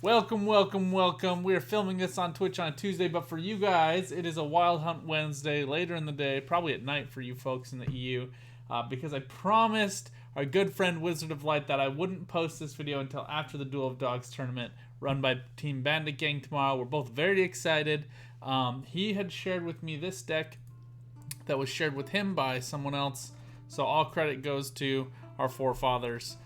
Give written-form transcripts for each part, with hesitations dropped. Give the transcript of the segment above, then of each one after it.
Welcome, welcome, welcome. We are filming this on Twitch on a Tuesday, but for you guys, it is a Wild Hunt Wednesday later in the day, probably at night for you folks in the EU, because I promised our good friend Wizard of Light that I wouldn't post this video until after the Duel of Dogs tournament run by Team Bandit Gang tomorrow. We're both very excited. He had shared with me this deck that was shared with him by someone else, so all credit goes to our forefathers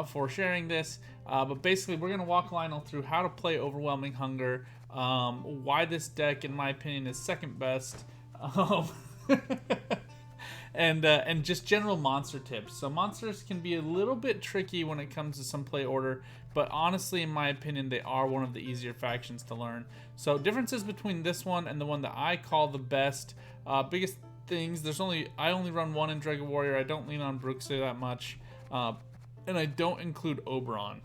for sharing this. But basically, we're going to walk Lionel through how to play Overwhelming Hunger, why this deck, in my opinion, is second best, and just general monster tips. So monsters can be a little bit tricky when it comes to some play order, but honestly, in my opinion, they are one of the easier factions to learn. So differences between this one and the one that I call the best, biggest things, I only run one in Dragon Warrior. I don't lean on Bruxa that much, and I don't include Oberon.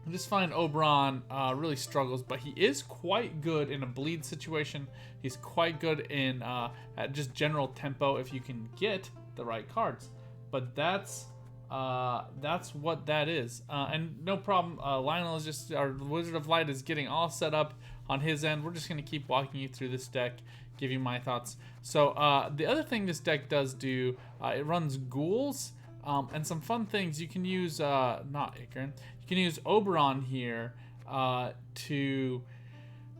I just find Oberon really struggles, but he is quite good in a bleed situation. He's quite good in at just general tempo if you can get the right cards. But that's what that is. And no problem. Lionel is just, our Wizard of Light is getting all set up on his end. We're just going to keep walking you through this deck, give you my thoughts. So the other thing this deck does do, it runs ghouls. And some fun things you can use, not Ikran, you can use Oberon here to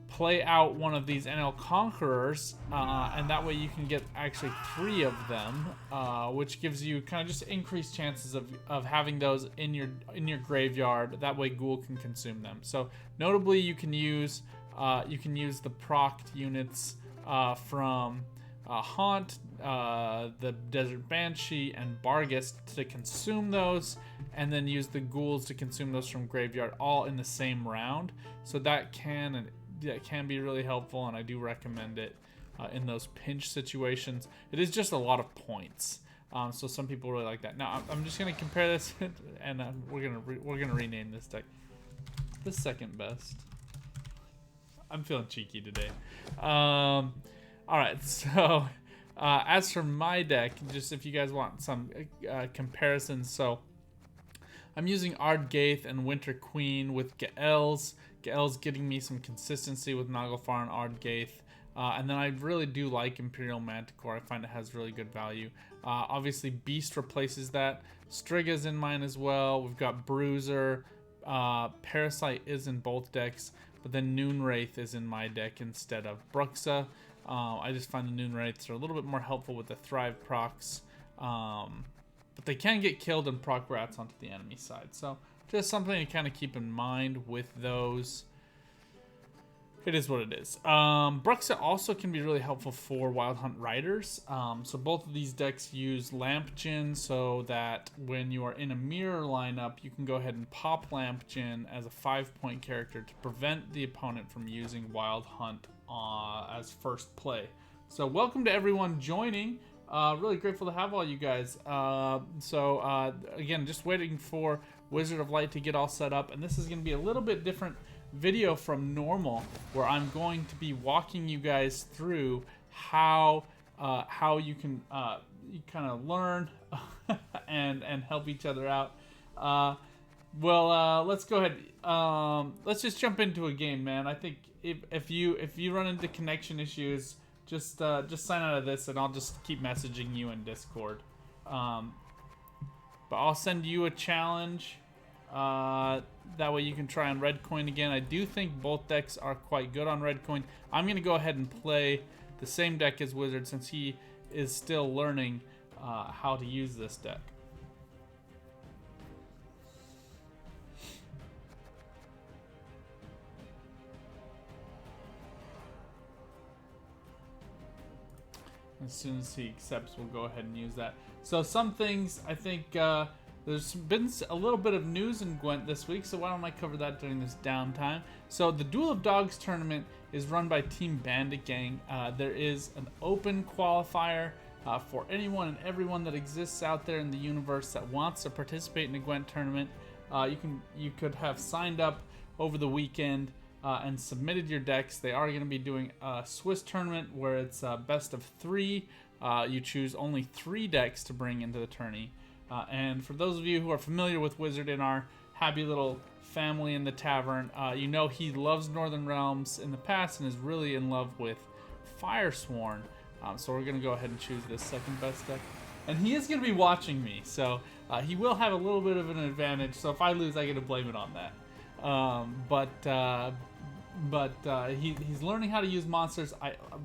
play out one of these NL Conquerors, and that way you can get actually 3 of them, which gives you kind of just increased chances of having those in your graveyard. That way Ghoul can consume them. So notably, you can use the procced units from Haunt, the Desert Banshee, and Barghest to consume those, and then use the ghouls to consume those from graveyard, all in the same round. So that can be really helpful, and I do recommend it in those pinch situations. It is just a lot of points, so some people really like that. Now I'm just gonna compare this, and we're gonna rename this deck the second best. I'm feeling cheeky today. All right, so as for my deck, just if you guys want some comparisons, so I'm using Ardgaith and Winter Queen with Gael's. Gael's getting me some consistency with Naglfar and Ardgaith. And then I really do like Imperial Manticore. I find it has really good value. Obviously, Beast replaces that. Striga's in mine as well. We've got Bruiser. Parasite is in both decks, but then Noonwraith is in my deck instead of Bruxa. I just find the Noonwraiths are a little bit more helpful with the Thrive procs, but they can get killed and proc rats onto the enemy side. So just something to kind of keep in mind with those. It is what it is. Bruxa also can be really helpful for Wild Hunt Riders. So both of these decks use Lampjin, so that when you are in a mirror lineup, you can go ahead and pop Lampjin as a 5-point character to prevent the opponent from using Wild Hunt as first play. So welcome to everyone joining. Really grateful to have all you guys. Again, just waiting for Wizard of Light to get all set up, and this is going to be a little bit different video from normal, where I'm going to be walking you guys through how you can kind of learn and help each other out. Let's go ahead. Let's just jump into a game, man. I think if you run into connection issues, just sign out of this, and I'll just keep messaging you in Discord. But I'll send you a challenge. That way you can try on Red Coin again. I do think both decks are quite good on Red Coin. I'm going to go ahead and play the same deck as Wizard, since he is still learning how to use this deck. As soon as he accepts, we'll go ahead and use that. So some things, I think there's been a little bit of news in Gwent this week, so why don't I cover that during this downtime. So the Duel of Dogs tournament is run by Team Bandit Gang. There is an open qualifier for anyone and everyone that exists out there in the universe that wants to participate in the Gwent tournament. You could have signed up over the weekend and submitted your decks. They are going to be doing a Swiss tournament where it's best of 3. You choose only 3 decks to bring into the tourney. And for those of you who are familiar with Wizard in our happy little family in the tavern. You know he loves Northern Realms in the past and is really in love with Firesworn. So we're going to go ahead and choose this second best deck. And he is going to be watching me, so he will have a little bit of an advantage. So if I lose, I get to blame it on that. He's learning how to use monsters.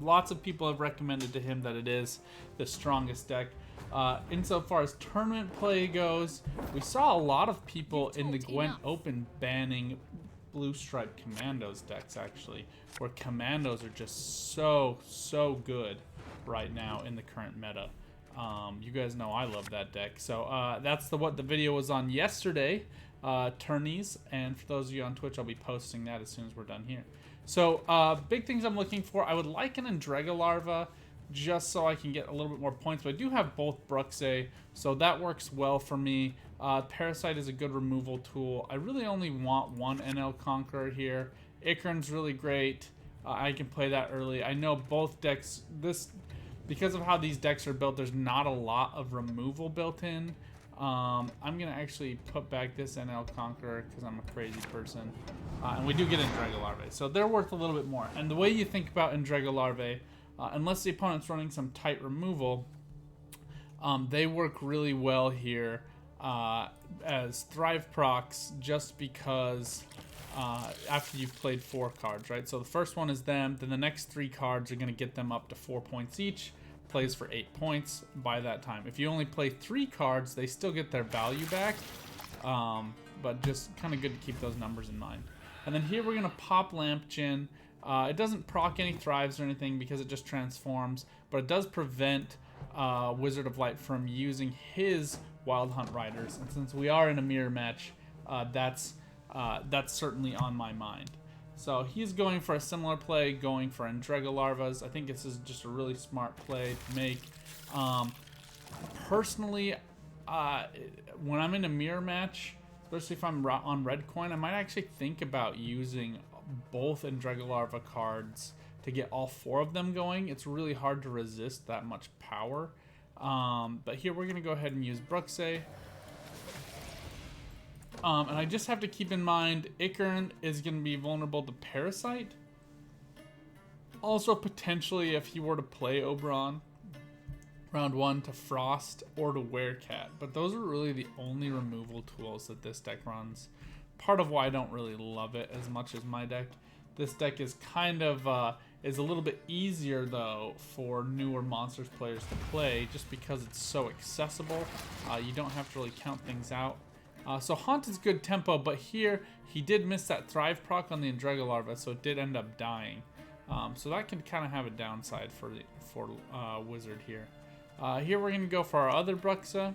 Lots of people have recommended to him that it is the strongest deck. Insofar as tournament play goes, we saw a lot of people in the Gwent Open banning Blue Stripe Commandos decks, actually, where Commandos are just so good right now in the current meta. You guys know I love that deck. So that's what the video was on yesterday, tourneys. And for those of you on Twitch, I'll be posting that as soon as we're done here. So big things I'm looking for. I would like an Andrega Larva just so I can get a little bit more points. But I do have both Bruxae, so that works well for me. Parasite is a good removal tool. I really only want one NL Conqueror here. Ikern's really great. I can play that early. I know both decks, because of how these decks are built, there's not a lot of removal built in. I'm going to actually put back this NL Conqueror because I'm a crazy person. And we do get Andrega Larvae, so they're worth a little bit more. And the way you think about Andrega Larvae, unless the opponent's running some tight removal, they work really well here as Thrive procs, just because after you've played 4 cards, right? So the first one is them, then the next 3 cards are going to get them up to 4 points each. Plays for 8 points by that time. If you only play 3 cards, they still get their value back, but just kind of good to keep those numbers in mind. And then here we're going to pop Lampkin. It doesn't proc any Thrives or anything because it just transforms, but it does prevent Wizard of Light from using his Wild Hunt Riders. And since we are in a mirror match, that's certainly on my mind. So he's going for a similar play, going for Andrega Larvas. I think this is just a really smart play to make. Personally, when I'm in a mirror match, especially if I'm on red coin, I might actually think about using both Andrega Larva cards to get all 4 of them going. It's really hard to resist that much power. But here we're going to go ahead and use Bruxae. And I just have to keep in mind, Ikern is going to be vulnerable to Parasite. Also, potentially, if he were to play Oberon round 1, to Frost or to Werecat. But those are really the only removal tools that this deck runs. Part of why I don't really love it as much as my deck. This deck is kind of, is a little bit easier, though, for newer Monsters players to play, just because it's so accessible. You don't have to really count things out. So Haunt is good tempo, but here he did miss that Thrive proc on the Andrega Larva, so it did end up dying. So that can kind of have a downside for Wizard here. Here we're going to go for our other Bruxa.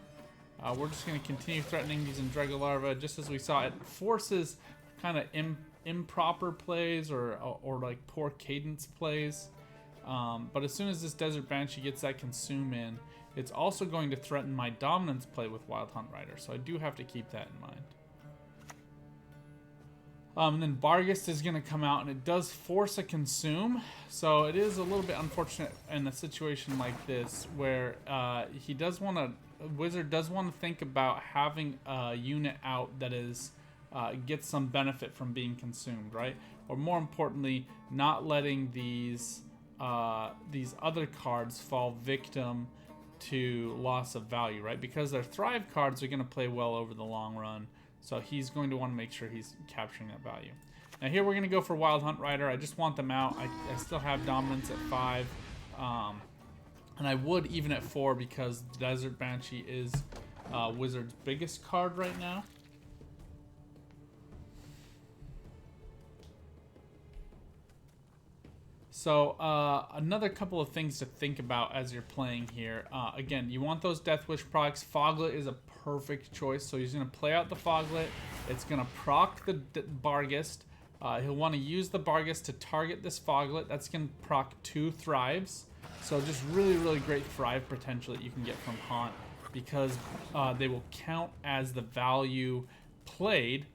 We're just going to continue threatening these Andrega Larva, just as we saw. It forces kind of improper plays or like poor cadence plays. But as soon as this Desert Banshee gets that Consume in, it's also going to threaten my dominance play with Wild Hunt Rider, so I do have to keep that in mind. And then Barghest is going to come out, and it does force a Consume, so it is a little bit unfortunate in a situation like this, where Wizard does want to think about having a unit out that is gets some benefit from being consumed, right? Or more importantly, not letting these other cards fall victim to loss of value, right? Because their Thrive cards are going to play well over the long run, so he's going to want to make sure he's capturing that value. Now here we're going to go for Wild Hunt Rider. I just want them out. I still have dominance at 5, and I would even at 4 because Desert Banshee is Wizard's biggest card right now. So another couple of things to think about as you're playing here. Again, you want those Death Wish procs. Foglet is a perfect choice. So he's going to play out the Foglet. It's going to proc the Barghest. He'll want to use the Barghest to target this Foglet. That's going to proc 2 Thrives. So just really, really great Thrive potential that you can get from Haunt, because they will count as the value played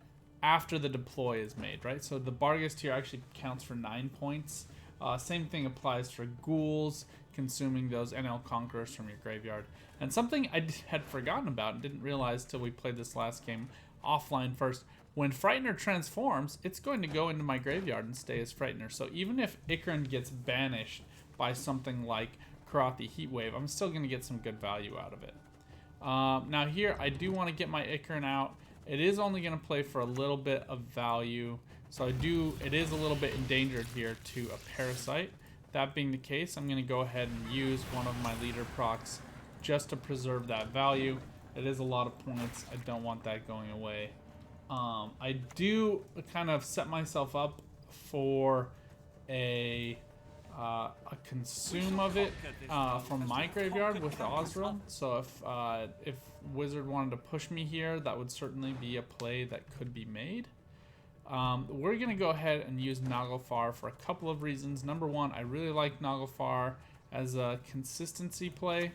after the deploy is made, right? So the Barghest here actually counts for 9 points. Same thing applies for ghouls, consuming those NL Conquerors from your graveyard. And something I had forgotten about and didn't realize till we played this last game offline first. when Frightener transforms, it's going to go into my graveyard and stay as Frightener. So even if Ikran gets banished by something like Karathi Heatwave, I'm still going to get some good value out of it. Now here, I do want to get my Ikran out. It is only going to play for a little bit of value. So it is a little bit endangered here to a Parasite. That being the case, I'm going to go ahead and use one of my leader procs just to preserve that value. It is a lot of points. I don't want that going away. I do kind of set myself up for a consume of it from my graveyard with the Ozril. So if Wizard wanted to push me here, that would certainly be a play that could be made. We're going to go ahead and use Naglfar for a couple of reasons. Number one, I really like Naglfar as a consistency play.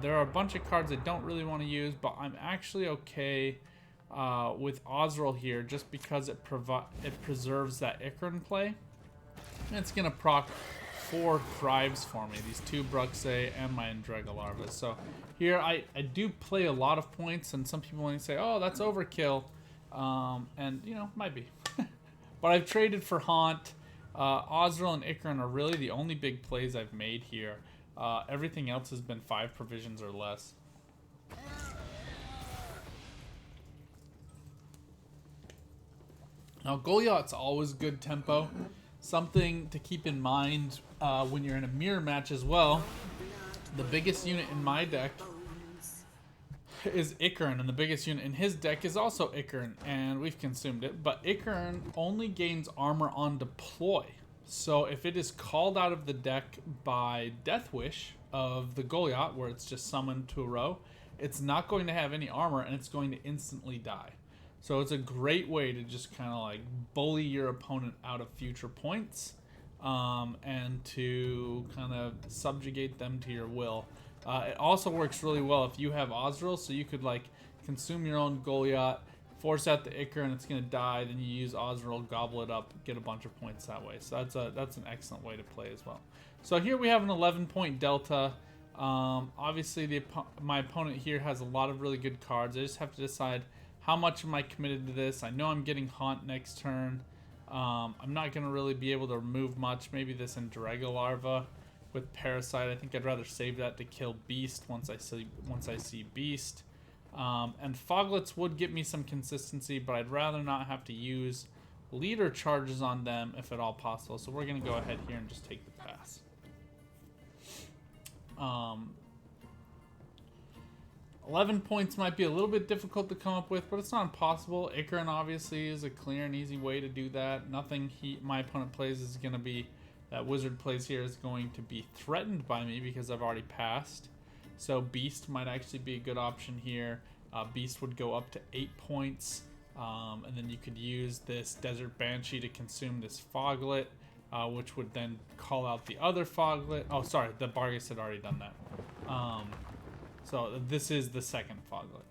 There are a bunch of cards I don't really want to use, but I'm actually okay with Ozril here just because it preserves that Ikran play. And it's going to proc 4 Thrives for me, these 2 Bruxae and my Endrega Larva. So here I do play a lot of points, and some people may say, oh, that's overkill. And, you know, might be. But I've traded for Haunt. Ozril and Ikran are really the only big plays I've made here. Everything else has been 5 provisions or less. Now, Goliath's always good tempo. Something to keep in mind when you're in a mirror match as well. The biggest unit in my deck is Ikran, and the biggest unit in his deck is also Ikran, and we've consumed it. But Ikran only gains armor on deploy. So if it is called out of the deck by Death Wish of the Goliath, where it's just summoned to a row, it's not going to have any armor, and it's going to instantly die. So it's a great way to just kind of like bully your opponent out of future points, and to kind of subjugate them to your will. It also works really well if you have Ozril, so you could like consume your own Goliath, force out the Ikran, and it's going to die, then you use Ozril, gobble it up, get a bunch of points that way. So that's an excellent way to play as well. So here we have an 11-point delta. Obviously, my opponent here has a lot of really good cards. I just have to decide how much am I committed to this. I know I'm getting Haunt next turn. I'm not going to really be able to remove much. Maybe this Endrega Larva with Parasite. I think I'd rather save that to kill Beast once I see Beast. And Foglets would get me some consistency, but I'd rather not have to use leader charges on them if at all possible. So we're going to go ahead here and just take the pass. 11 points might be a little bit difficult to come up with, but it's not impossible. Ikran obviously is a clear and easy way to do that. Nothing my opponent plays is going to be, that Wizard plays here is going to be threatened by me because I've already passed. So Beast might actually be a good option here. Beast would go up to 8 points. And then you could use this Desert Banshee to consume this Foglet, which would then call out the other Foglet. Oh, sorry, the Bargus had already done that. So this is the second Foglet.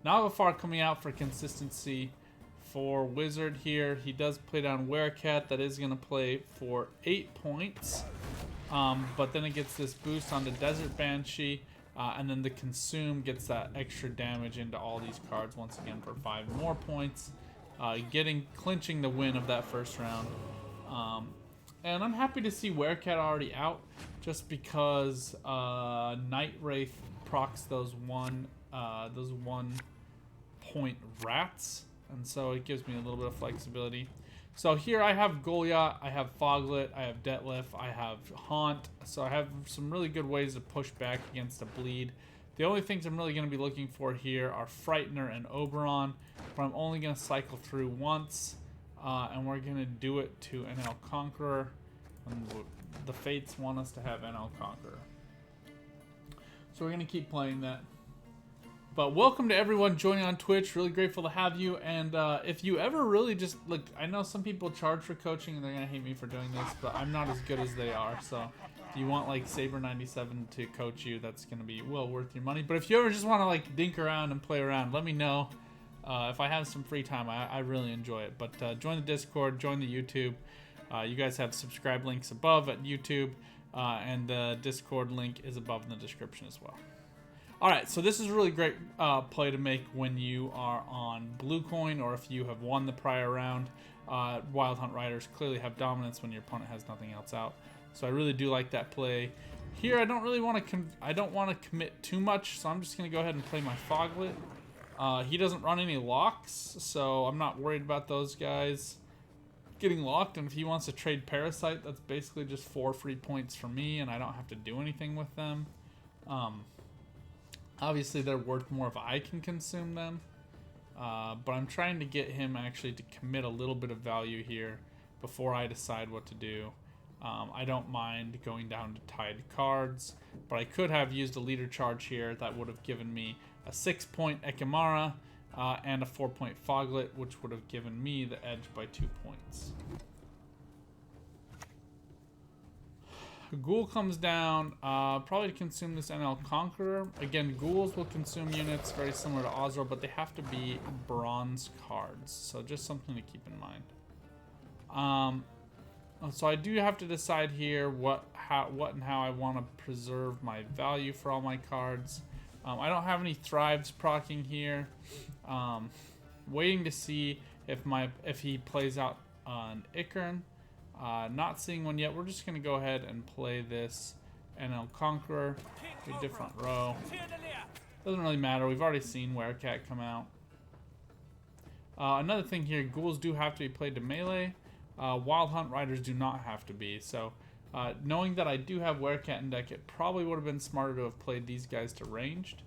Naglfar coming out for consistency for Wizard here. He does play down Werecat. That is going to play for 8 points. But then it gets this boost on the Desert Banshee. And then the Consume gets that extra damage into all these cards once again for 5 more points. Clinching the win of that first round. And I'm happy to see Werecat already out, just because Night Wraith procs those 1 point rats, and so it gives me a little bit of flexibility. So here I have Goliath, I have Foglet, I have Detlef, I have Haunt, so I have some really good ways to push back against a bleed. The only things I'm really going to be looking for here are Frightener and Oberon, but I'm only going to cycle through once, and we're going to do it to NL Conqueror. And the Fates want us to have NL Conqueror. So we're going to keep playing that. But welcome to everyone joining on Twitch. Really grateful to have you. And if you ever really just, look, I know some people charge for coaching and they're going to hate me for doing this, but I'm not as good as they are. So if you want like Saber97 to coach you, that's going to be well worth your money. But if you ever just want to like dink around and play around, let me know. If I have some free time, I really enjoy it. But join the Discord, join the YouTube. You guys have subscribe links above at YouTube, and the Discord link is above in the description as well. Alright, so this is a really great play to make when you are on blue coin or if you have won the prior round. Wild Hunt Riders clearly have dominance when your opponent has nothing else out. So I really do like that play. Here I don't really want to commit too much, so I'm just going to go ahead and play my Foglet. He doesn't run any locks, so I'm not worried about those guys getting locked, and if he wants to trade Parasite, that's basically just 4 free points for me, and I don't have to do anything with them. Obviously, they're worth more if I can consume them, but I'm trying to get him actually to commit a little bit of value here before I decide what to do. I don't mind going down to tied cards, but I could have used a leader charge here that would have given me a 6-point Ekimara and a 4-point Foglet, which would have given me the edge by 2 points. Ghoul comes down, probably to consume this NL Conqueror. Again, ghouls will consume units very similar to Ozro, but they have to be bronze cards, so just something to keep in mind. So I do have to decide here what and how I want to preserve my value for all my cards. I don't have any Thrives proccing here. Waiting to see if he plays out an Ikern. Not seeing one yet. We're just going to go ahead and play this NL Conqueror. A different row. Doesn't really matter. We've already seen Werecat come out. Another thing here, ghouls do have to be played to melee. Wild Hunt Riders do not have to be. So knowing that I do have Werecat in deck, it probably would have been smarter to have played these guys to ranged.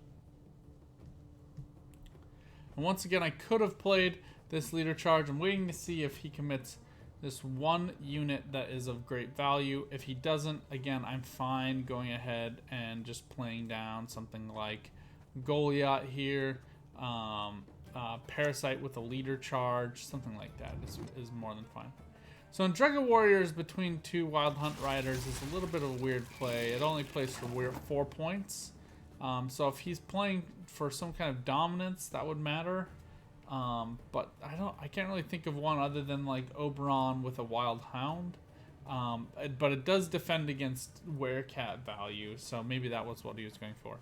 And once again, I could have played this leader charge. I'm waiting to see if he commits this one unit that is of great value. If he doesn't, again, I'm fine going ahead and just playing down something like Goliath here, Parasite with a leader charge, something like that is more than fine. So in Dreaded Warriors between two Wild Hunt Riders is a little bit of a weird play. It only plays for 4 points. So if he's playing for some kind of dominance, that would matter. But I can't really think of one other than like Oberon with a Wild Hound. But it does defend against Werecat value, so maybe that was what he was going for.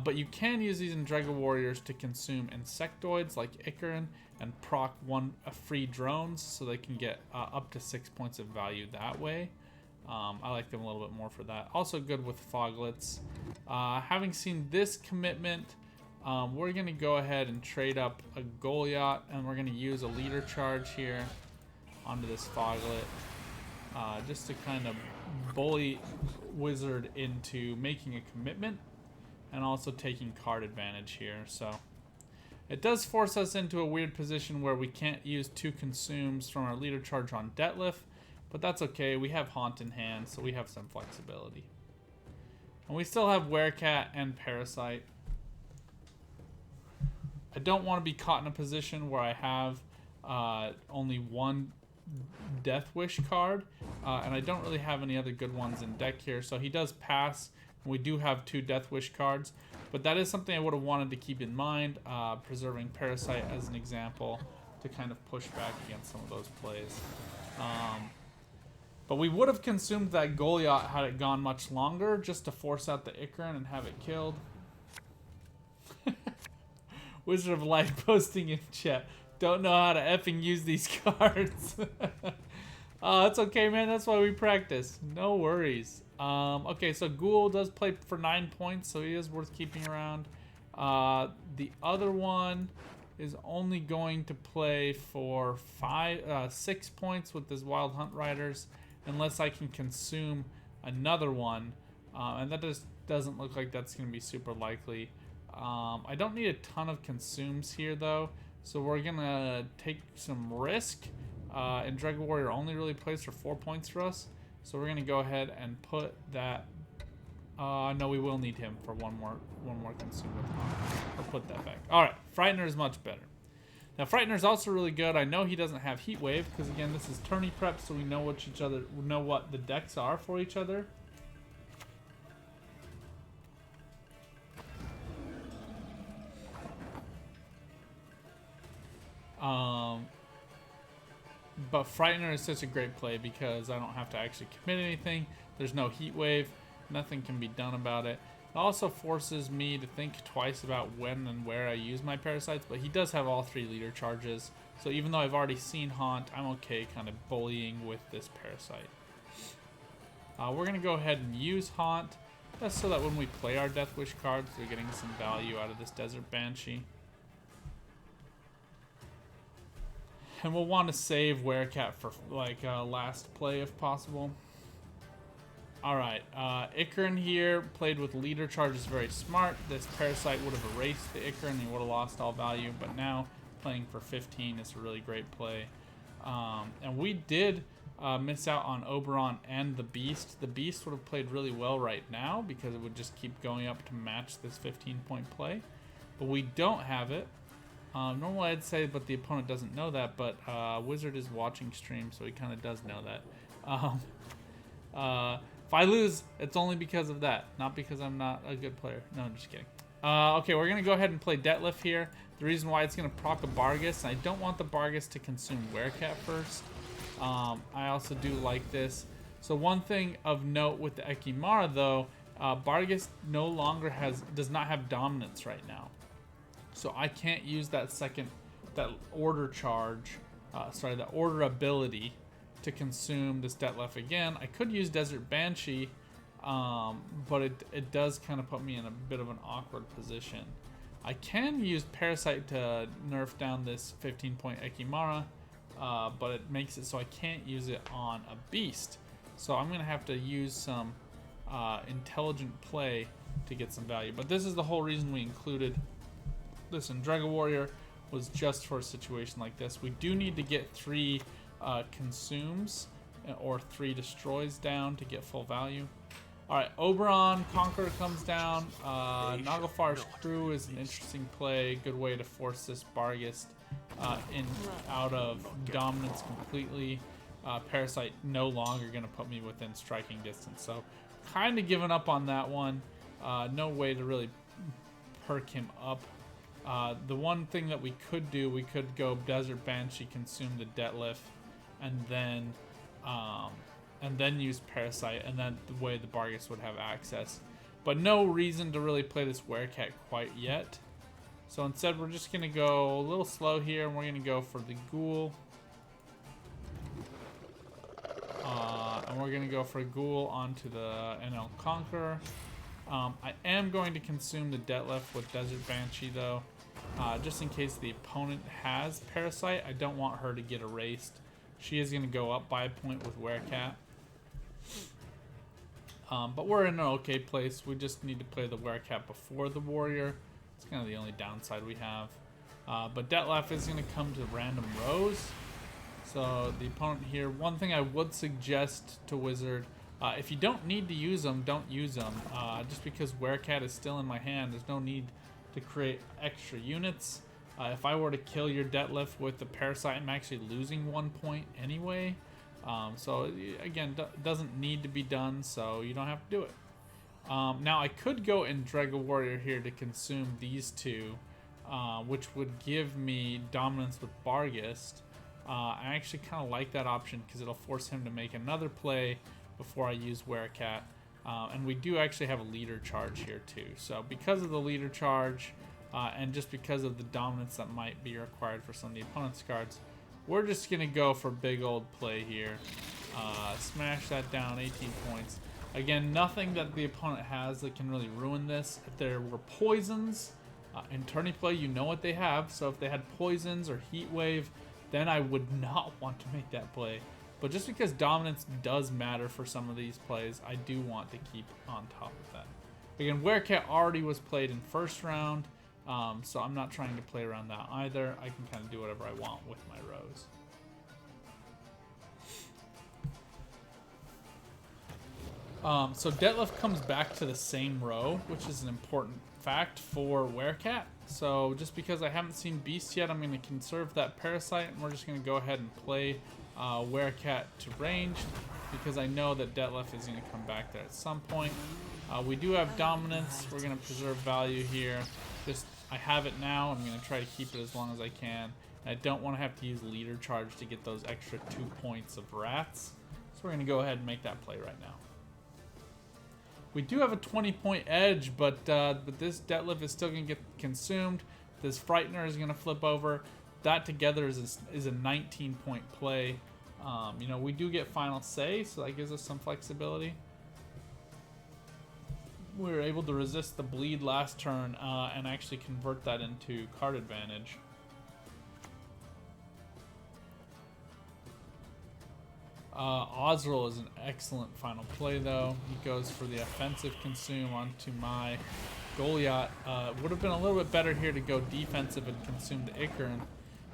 But you can use these in Dreaded Warriors to consume insectoids like Ikern and proc free drones, so they can get up to 6 points of value that way. I like them a little bit more for that. Also good with Foglets. Having seen this commitment, we're going to go ahead and trade up a Goliath, and we're going to use a leader charge here onto this Foglet, just to kind of bully Wizard into making a commitment and also taking card advantage here. So it does force us into a weird position where we can't use 2 consumes from our leader charge on Decklist, but that's okay. We have Haunt in hand, so we have some flexibility. And we still have Werecat and Parasite. I don't want to be caught in a position where I have only one Death Wish card, and I don't really have any other good ones in deck here. So he does pass, and we do have 2 Death Wish cards, but that is something I would have wanted to keep in mind, preserving Parasite as an example to kind of push back against some of those plays. But we would have consumed that Goliath had it gone much longer, just to force out the Ikern and have it killed. Wizard of Light posting in chat. Don't know how to effing use these cards. That's okay, man. That's why we practice. No worries. Okay, so Ghoul does play for 9 points, so he is worth keeping around. The other one is only going to play for 6 points with this Wild Hunt Riders, unless I can consume another one. And that just doesn't look like that's going to be super likely. I don't need a ton of consumes here, though, so we're going to take some risk. And Dreaded Warrior only really plays for 4 points for us, so we're going to go ahead and put that... no, we will need him for one more consume with him. I'll put that back. Alright, Frightener is much better. Now, Frightener is also really good. I know he doesn't have Heat Wave, because again, this is tourney prep, so we know what the decks are for each other. But Frightener is such a great play because I don't have to actually commit anything. There's no Heat Wave. Nothing can be done about it. also forces me to think twice about when and where I use my parasites, but he does have all 3 leader charges. So even though I've already seen Haunt, I'm okay kind of bullying with this parasite. We're going to go ahead and use Haunt, just so that when we play our Death Wish cards, we're getting some value out of this Desert Banshee. And we'll want to save Werecat for like last play if possible. Alright, Icarin here played with leader charge is very smart. This parasite would have erased the Icarin and he would have lost all value, but now playing for 15 is a really great play. And we did miss out on Oberon and the Beast. The Beast would have played really well right now because it would just keep going up to match this 15-point play. But we don't have it. Normally I'd say, but the opponent doesn't know that, but Wizard is watching stream, so he kind of does know that. If I lose, it's only because of that, not because I'm not a good player. No, I'm just kidding. Okay, we're going to go ahead and play Detlef here. The reason why it's going to proc a Bargus, and I don't want the Bargus to consume Werecat first. I also do like this. So one thing of note with the Ekimara, though, Bargus no longer does not have dominance right now. So I can't use that that order charge, that order ability to consume this Detlef again. I could use Desert Banshee, but it does kind of put me in a bit of an awkward position. I can use Parasite to nerf down this 15-point Ekimara, but it makes it so I can't use it on a Beast. So I'm going to have to use some intelligent play to get some value. But this is the whole reason we included this in Dragon Warrior, was just for a situation like this. We do need to get 3 consumes or 3 destroys down to get full value. Alright, Oberon, Conqueror comes down. Naglfar's Crew is an interesting play. Good way to force this Bargus out of dominance completely. Parasite no longer going to put me within striking distance. So kind of giving up on that one. No way to really perk him up. The one thing that we could do, we could go Desert Banshee, consume the Detlef, and then use Parasite, and then the way the Bargus would have access. But no reason to really play this Werecat quite yet. So instead we're just going to go a little slow here, and we're going to go for the Ghoul. And we're going to go for a Ghoul onto the NL Conqueror. I am going to consume the Detlef with Desert Banshee though, just in case the opponent has Parasite. I don't want her to get erased. She is going to go up by a point with Werecat. But we're in an okay place. We just need to play the Werecat before the Warrior. It's kind of the only downside we have. But Detlef is going to come to random rows. So the opponent here, one thing I would suggest to Wizard, if you don't need to use them, don't use them. Just because Werecat is still in my hand, there's no need to create extra units. If I were to kill your Detlef with the Parasite, I'm actually losing 1 point anyway. So again, doesn't need to be done, so you don't have to do it. Now I could go in Dragon Warrior here to consume these 2, which would give me dominance with Bargus. I actually kind of like that option because it'll force him to make another play before I use Werecat. And we do actually have a leader charge here too. So because of the leader charge, and just because of the dominance that might be required for some of the opponent's cards, we're just going to go for big old play here. Smash that down, 18 points. Again, nothing that the opponent has that can really ruin this. If there were poisons in tourney play, you know what they have. So if they had poisons or heat wave, then I would not want to make that play. But just because dominance does matter for some of these plays, I do want to keep on top of that. Again, Werecat already was played in first round, so I'm not trying to play around that either. I can kind of do whatever I want with my rows. So Detlef comes back to the same row, which is an important fact for Werecat. So just because I haven't seen Beast yet, I'm going to conserve that Parasite, and we're just going to go ahead and play Werecat to range, because I know that Detlef is going to come back there at some point. We do have dominance. We're going to preserve value here. I have it now. I'm going to try to keep it as long as I can. And I don't want to have to use leader charge to get those extra 2 points of rats. So we're going to go ahead and make that play right now. We do have a 20-point edge, but this Detlef is still going to get consumed. This Frightener is going to flip over. That together is a 19-point play. You know, we do get final say, so that gives us some flexibility. We were able to resist the bleed last turn and actually convert that into card advantage. Osriel is an excellent final play, though. He goes for the offensive consume onto my Goliath. Would have been a little bit better here to go defensive and consume the Ikarin,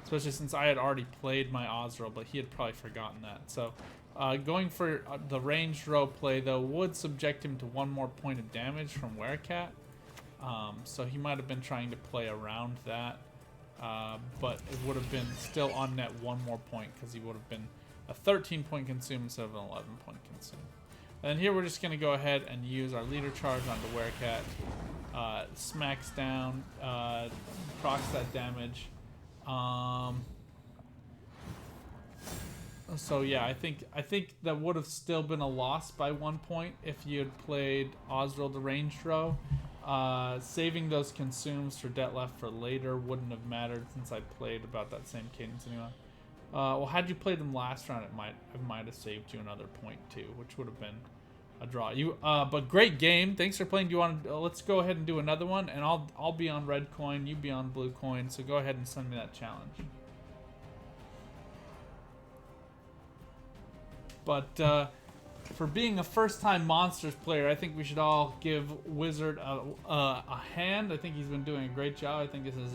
especially since I had already played my Osriel, but he had probably forgotten that. So going for the ranged row play, though, would subject him to 1 more point of damage from Werecat. So he might have been trying to play around that, but it would have been still on net 1 more point because he would have been a 13-point consume instead of an 11-point consume. And here we're just going to go ahead and use our leader charge onto Werecat. Smacks down, procs that damage. So yeah, I think that would have still been a loss by 1 point if you had played Osriel the ranged row. Saving those consumes for Detlef for later wouldn't have mattered since I played about that same cadence anyway. Well, had you played them last round, it might have saved you another point too, which would have been a draw. But great game. Thanks for playing. Do you want to? Let's go ahead and do another one, and I'll be on red coin, you be on blue coin. So go ahead and send me that challenge. But for being a first-time Monsters player, I think we should all give Wizard a hand. I think he's been doing a great job. I think this is,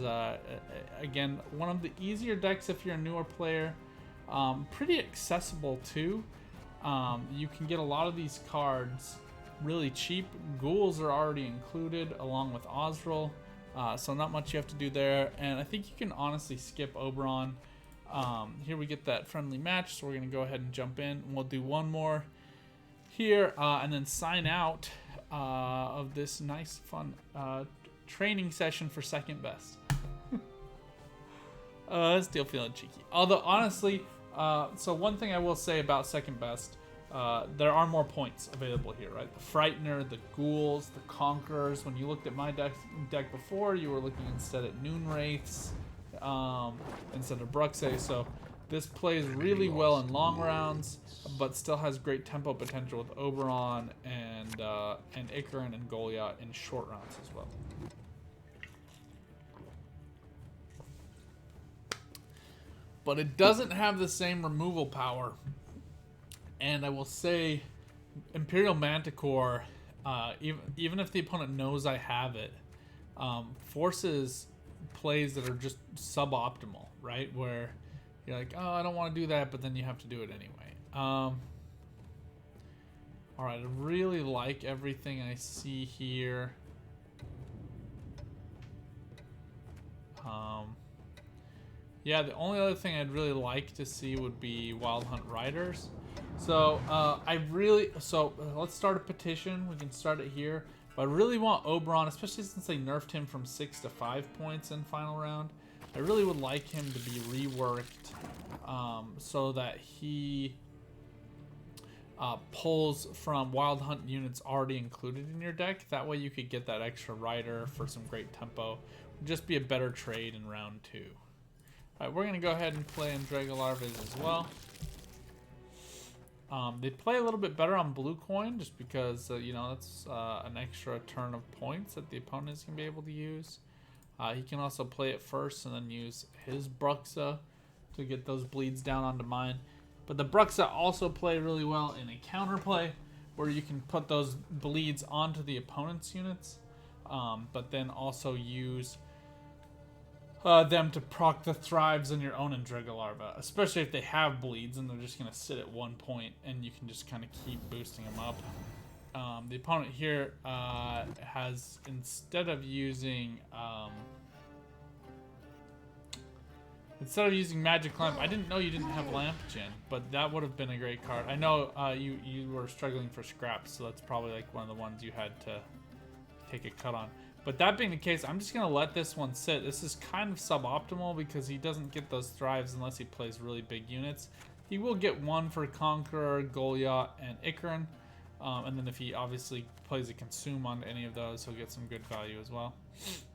again, one of the easier decks if you're a newer player. Pretty accessible, too. You can get a lot of these cards really cheap. Ghouls are already included along with Osriel, so not much you have to do there. And I think you can honestly skip Oberon. Here we get that friendly match, so we're going to go ahead and jump in. And we'll do one more here, and then sign out of this nice, fun training session for second best. Still feeling cheeky. Although, honestly, so one thing I will say about second best, there are more points available here, right? The Frightener, the Ghouls, the Conquerors. When you looked at my deck before, you were looking instead at Noon Wraiths instead of Bruxay. So this plays really well in long rounds, but still has great tempo potential with Oberon and Ikarin and Goliath in short rounds as well. But it doesn't have the same removal power. And I will say, Imperial Manticore, even if the opponent knows I have it, forces plays that are just suboptimal, right? Where you're like, oh, I don't want to do that, but then you have to do it anyway. All right, I really like everything I see here. Yeah, the only other thing I'd really like to see would be Wild Hunt Riders. So let's start a petition. We can start it here. But I really want Oberon, especially since they nerfed him from 6 to 5 points in final round. I really would like him to be reworked so that he pulls from Wild Hunt units already included in your deck. That way you could get that extra rider for some great tempo. Would just be a better trade in round 2. Alright, we're going to go ahead and play in Dragolarves as well. They play a little bit better on blue coin just because, you know, that's an extra turn of points that the opponent is going to be able to use. He can also play it first and then use his Bruxa to get those bleeds down onto mine. But the Bruxa also play really well in a counterplay where you can put those bleeds onto the opponent's units, but then also use them to proc the thrives on your own Dragolarva, especially if they have bleeds and they're just going to sit at 1 point and you can just kind of keep boosting them up. The opponent here has, instead of using Magic Lamp, I didn't know you didn't have Lamp Gen, but that would have been a great card. I know you were struggling for scraps, so that's probably like one of the ones you had to take a cut on. But that being the case, I'm just going to let this one sit. This is kind of suboptimal because he doesn't get those thrives unless he plays really big units. He will get one for Conqueror, Goliath, and Ikarin. And then if he obviously plays a consume on any of those, he'll get some good value as well.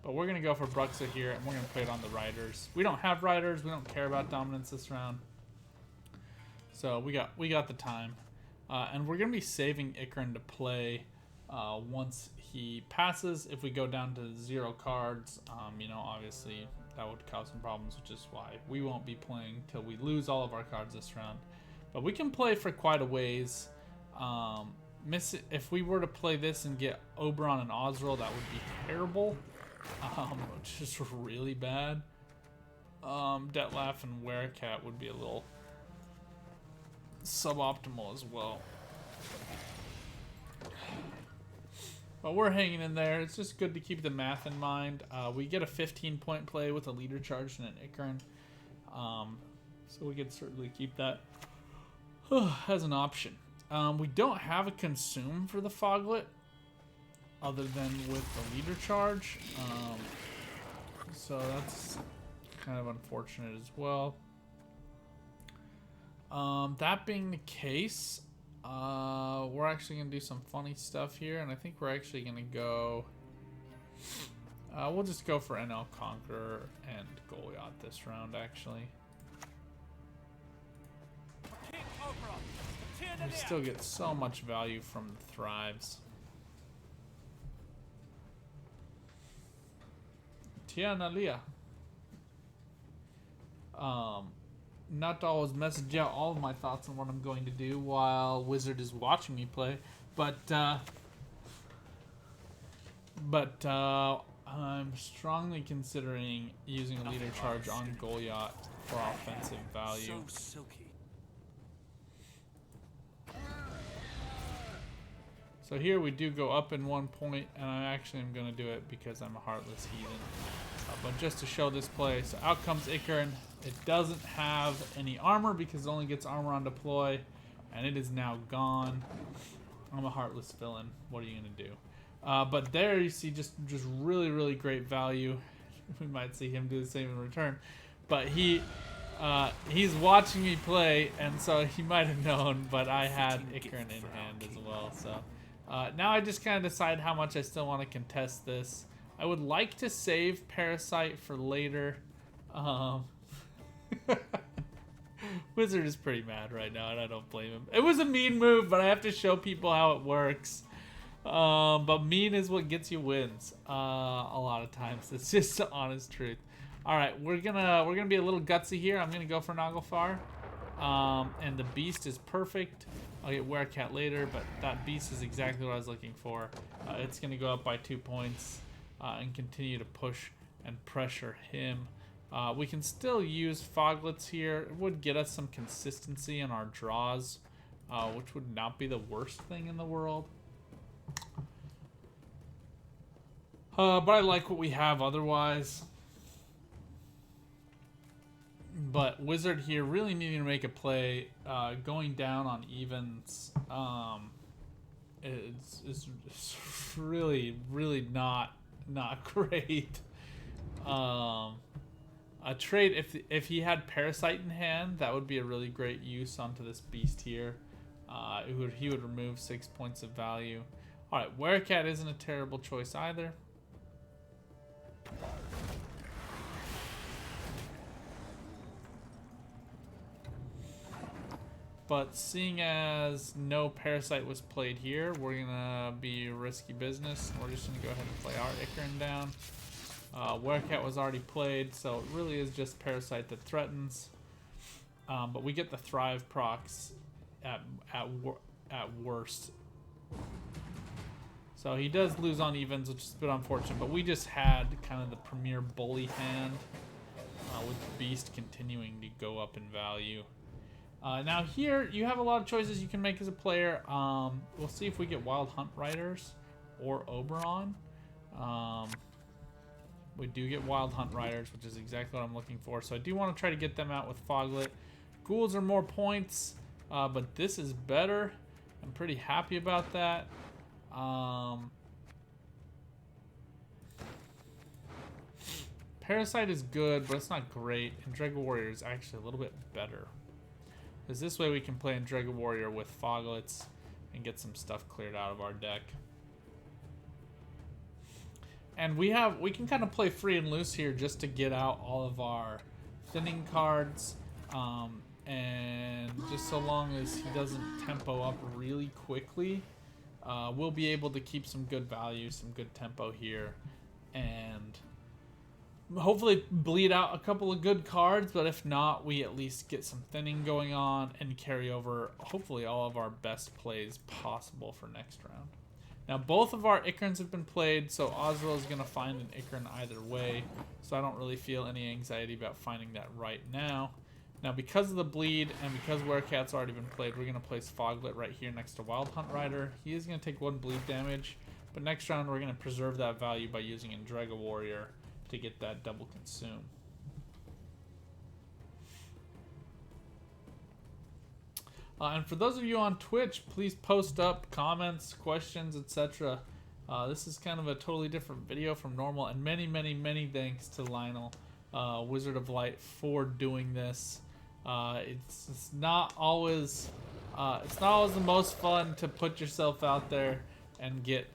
But we're going to go for Bruxa here, and we're going to play it on the riders. We don't have riders. We don't care about dominance this round. So we got the time. And we're going to be saving Ikran to play once he passes. If we go down to 0 cards, you know, obviously that would cause some problems, which is why we won't be playing till we lose all of our cards this round. But we can play for quite a ways. If we were to play this and get Oberon and Osriel, that would be terrible. Just really bad. Detlef and Werecat would be a little suboptimal as well. But we're hanging in there. It's just good to keep the math in mind. We get a 15-point play with a leader charge and an Ikran. So we could certainly keep that as an option. We don't have a consume for the Foglet other than with the leader charge. So that's kind of unfortunate as well. That being the case, we're actually going to do some funny stuff here, and I think we're actually going to go... we'll just go for NL Conqueror and Goliath this round, actually. We still get so much value from the Thrives. Tianalia. Not to always message out all of my thoughts on what I'm going to do while Wizard is watching me play, but I'm strongly considering using a leader charge on Goliath for offensive value. So silky. So here we do go up in 1 point, and I actually am going to do it because I'm a Heartless Heathen. But just to show this play, so out comes Ikran. It doesn't have any armor because it only gets armor on deploy, and it is now gone. I'm a Heartless villain. What are you going to do? But there you see just really, really great value. We might see him do the same in return. But he's watching me play, and so he might have known, but I had Ikran in hand as well. So now I just kind of decide how much I still want to contest this. I would like to save Parasite for later. Wizard is pretty mad right now, and I don't blame him. It was a mean move, but I have to show people how it works. But mean is what gets you wins. A lot of times, it's just the honest truth. All right, we're gonna be a little gutsy here. I'm gonna go for Naglfar, and the Beast is perfect. I'll get Werecat later, but that Beast is exactly what I was looking for. It's gonna go up by 2 points and continue to push and pressure him. We can still use Foglets here. It would get us some consistency in our draws, which would not be the worst thing in the world. But I like what we have otherwise. But Wizard here really needing to make a play, going down on evens. It's really, really not great. A trade, if he had Parasite in hand, that would be a really great use onto this Beast here. He would remove 6 points of value. Alright, Werecat isn't a terrible choice either. But seeing as no Parasite was played here, we're gonna be risky business. We're just gonna go ahead and play our Ikran down. Werecat was already played, so it really is just Parasite that threatens. But we get the Thrive procs at worst. So he does lose on evens, which is a bit unfortunate. But we just had kind of the premier bully hand, with Beast continuing to go up in value. Now here, you have a lot of choices you can make as a player. We'll see if we get Wild Hunt Riders or Oberon. We do get Wild Hunt Riders, which is exactly what I'm looking for. So I do want to try to get them out with Foglet. Ghouls are more points, but this is better. I'm pretty happy about that. Parasite is good, but it's not great. And Dragon Warrior is actually a little bit better. Because this way we can play in Dragon Warrior with Foglets and get some stuff cleared out of our deck. And we can kind of play free and loose here just to get out all of our thinning cards. And just so long as he doesn't tempo up really quickly, we'll be able to keep some good value, some good tempo here, and hopefully bleed out a couple of good cards. But if not, we at least get some thinning going on and carry over hopefully all of our best plays possible for next round. Now both of our Icarns have been played, so Oswald is going to find an Icarn either way, so I don't really feel any anxiety about finding that right now. Now because of the bleed and because Werecat's already been played, we're going to place Foglet right here next to Wild Hunt Rider. He is going to take 1 bleed damage, but next round we're going to preserve that value by using Endrega Warrior to get that double consume. And for those of you on Twitch, please post up comments, questions, etc. This is kind of a totally different video from normal, and many, many, many thanks to Lionel, Wizard of Light, for doing this. It's not always the most fun to put yourself out there and get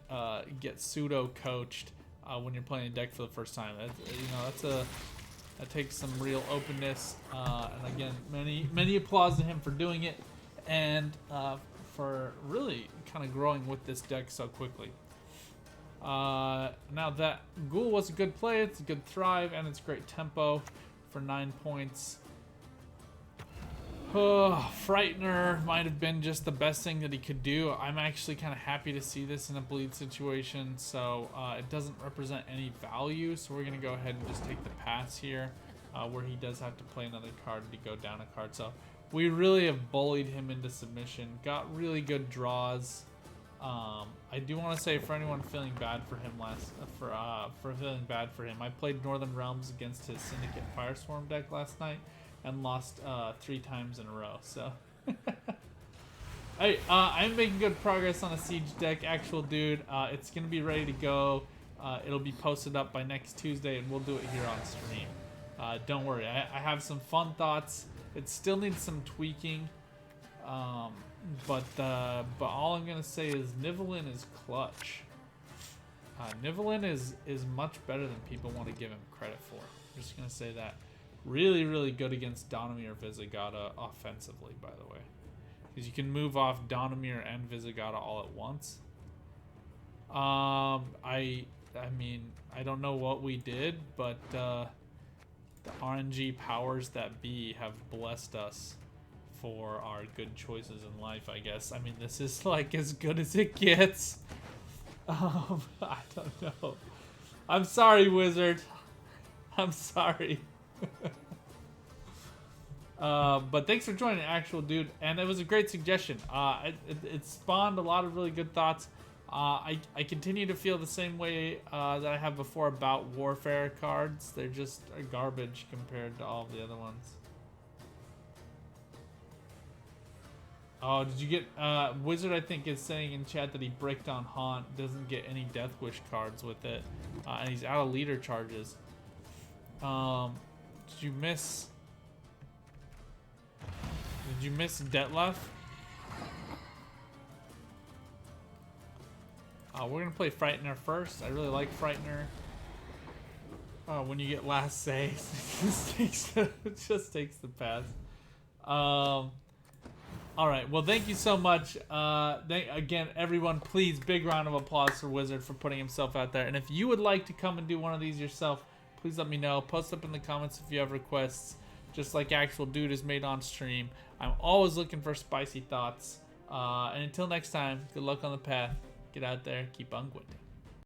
pseudo coached when you're playing a deck for the first time. That takes some real openness. And again, many applause to him for doing it, and for really kind of growing with this deck so quickly. Now that Ghoul was a good play, it's a good thrive, and it's great tempo for 9 points. Frightener might have been just the best thing that he could do. I'm actually kind of happy to see this in a bleed situation, so it doesn't represent any value, so we're going to go ahead and just take the pass here, where he does have to play another card to go down a card. So we really have bullied him into submission, got really good draws. I do want to say, for anyone feeling bad for him I played Northern Realms against his Syndicate Firestorm deck last night and lost 3 times in a row. So hey, I'm making good progress on a Siege deck, actual dude. It's gonna be ready to go. It'll be posted up by next Tuesday, and we'll do it here on stream. Don't worry, I have some fun thoughts. It still needs some tweaking. But all I'm gonna say is Nivellin is clutch. Nivellin is much better than people want to give him credit for. I'm just gonna say that. Really, really good against Donamir Visigata offensively, by the way, because you can move off Donamir and Visigata all at once. I mean, I don't know what we did, but the RNG powers that be have blessed us for our good choices in life, I guess. I mean, this is like as good as it gets. I don't know. I'm sorry, Wizard. I'm sorry. But thanks for joining, actual dude, and it was a great suggestion. It spawned a lot of really good thoughts. I continue to feel the same way that I have before about Warfare cards. They're just garbage compared to all the other ones. Oh, did you get Wizard? I think is saying in chat that he bricked on Haunt, doesn't get any Death Wish cards with it, and he's out of leader charges. Did you miss Detlef? We're gonna play Frightener first. I really like Frightener. When you get last say, it just takes the pass. All right. Well, thank you so much. Again, everyone, please, big round of applause for Wizard for putting himself out there. And if you would like to come and do one of these yourself, please let me know. Post up in the comments if you have requests, just like actual dude is made on stream. I'm always looking for spicy thoughts. And until next time, good luck on the path. Get out there, keep on Gwenting.